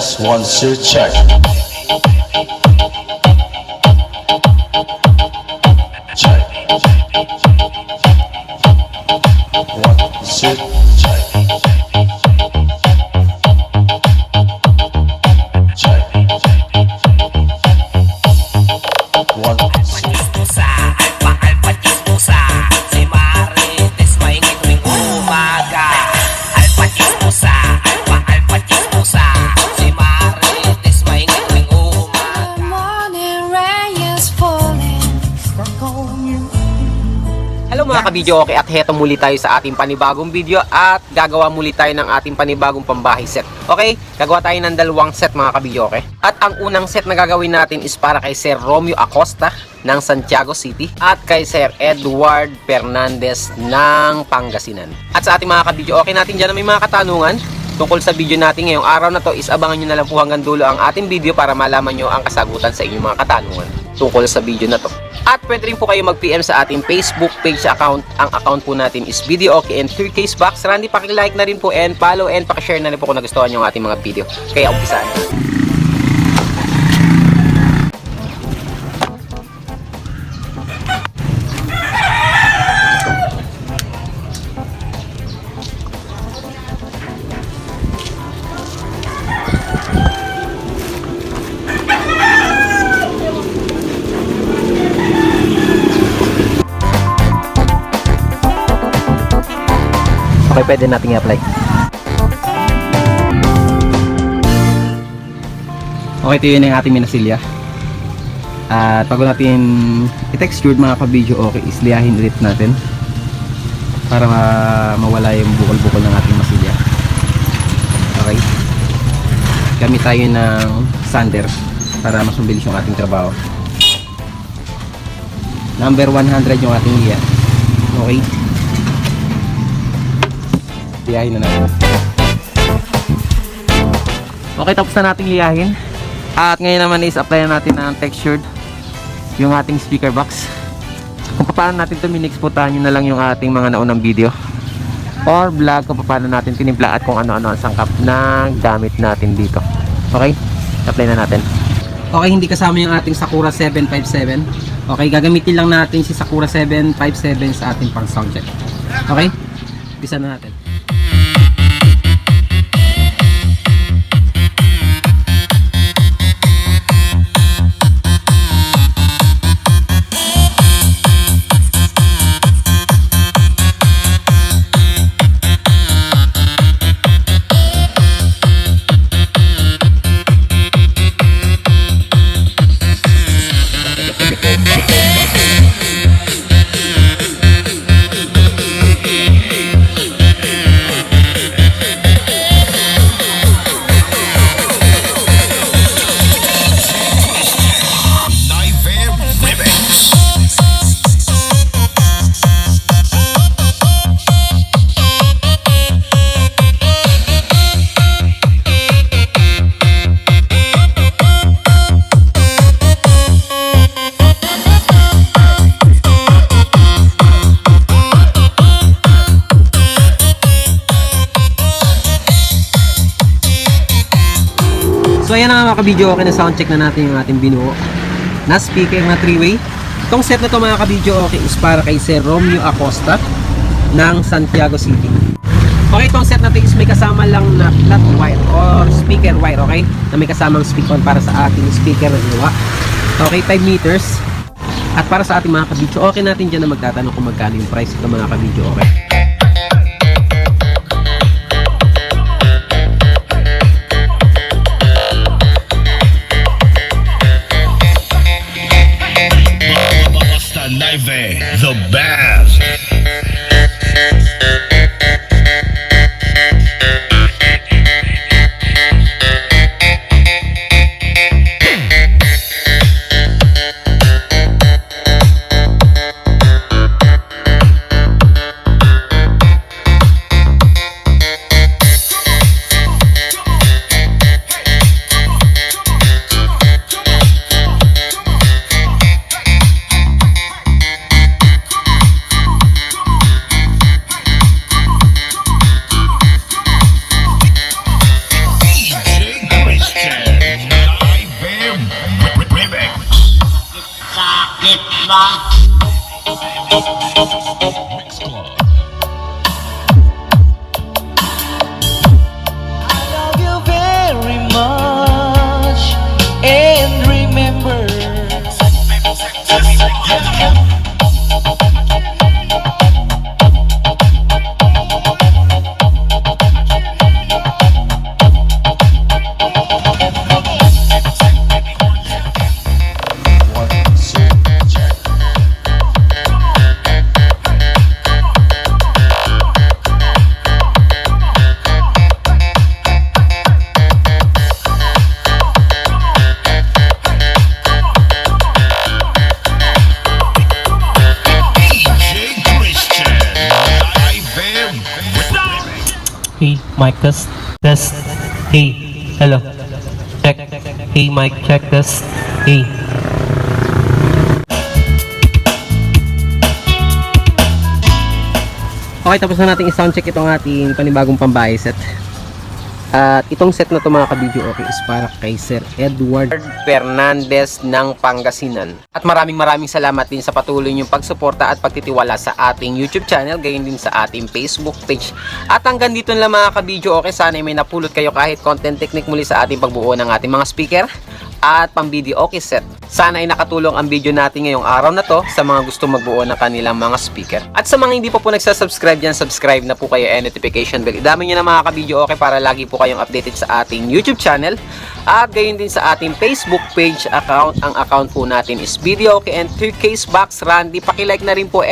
Test 1 2 check. Check. 1 2 check. Check. 1 2 Chismosa, alpa chismosa. Si Marites maingay tuwing umaga. Alpa chismosa, alpa chismosa. Si Marites maingay tuwing umaga. Morning rain is falling. Hello mga kabidyo, okay, at heto muli tayo sa ating panibagong video at gagawa muli tayo ng ating panibagong pambahay set. Okay, gagawa tayo ng dalawang set mga kabidyo, okay? At ang unang set na gagawin natin is para kay Sir Romeo Acosta ng Santiago City at kay Sir Edward Fernandez ng Pangasinan. At sa ating mga kabidyo, okay, natin dyan na may mga katanungan tungkol sa video natin ngayong araw na to is abangan nyo na lang po hanggang dulo ang ating video para malaman nyo ang kasagutan sa inyong mga katanungan tungkol sa video na to. At pwede rin po kayo mag-PM sa ating Facebook page account. Ang account po natin is Video Okay and 3Ks Box. Randy, paki-like na rin po and follow and paki-share na rin po kung nagustuhan nyo ang ating mga video. Kaya umpisahan na. Okay, pwede natin i-apply. Okay, ito yun yung ating minasilya. At bago natin i-textured mga ka-video, okay, isliyahin ulit natin para mawala yung bukol-bukol ng ating masilya. Okay. Gamit tayo ng sander para mas mabilis yung ating trabaho. Number 100 yung ating liya. Okay. Liyahin na natin. Okay, tapos na nating liyahin. At ngayon naman is apply na natin ng textured yung ating speaker box. Kung paano natin ito minix, puntahan nyo na lang yung ating mga naunang video or vlog kung paano natin tinimpla at kung ano-ano ang sangkap na gamit natin dito. Okay, apply na natin. Okay, hindi kasama yung ating Sakura 757. Okay, gagamitin lang natin si Sakura 757 sa ating pang sound check. Okay, umpisa na natin. So ayan na mga ka-video, okay na sound check na natin yung ating binuo na speaker na 3-way. Itong set na to mga ka-video, okay, is para kay Sir Romeo Acosta ng Santiago City. Okay, itong set na to is may kasama lang na flat wire or speaker wire, okay, na may kasamang speaker para sa ating speaker na ginawa. Okay, 5 meters. At para sa ating mga ka-video, okay natin dyan na magtatanong kung magkano yung price ito mga ka-video, okay. The best. Sakit na. I love you very much and remember One, two, check. DJ Christian live and Hey, mic test. Test. Hey, hello. Check. Hey, mic check test. Hey. Okay, tapos na natin i-soundcheck itong ating panibagong pambahay set. At itong set na to mga kabidyo okay is para kay Sir Edward Fernandez ng Pangasinan. At maraming salamat din sa patuloy niyong pagsuporta at pagtitiwala sa ating YouTube channel, gayon din sa ating Facebook page. At hanggang dito na lang mga kabidyo okay, sana may napulot kayo kahit content technique muli sa ating pagbuo ng ating mga speaker at pang-video okay set. Sana ay nakatulong ang video natin ngayong araw na to sa mga gusto magbuo ng kanilang mga speaker. At sa mga hindi pa po nagsasubscribe dyan, subscribe na po kayo and notification bell. Idami nyo na mga kabidyo okay para lagi po kayong updated sa ating YouTube channel. At gayon din sa ating Facebook page account. Ang account po natin is Video Okay and 3Case Box Randy. Pakilike na rin po and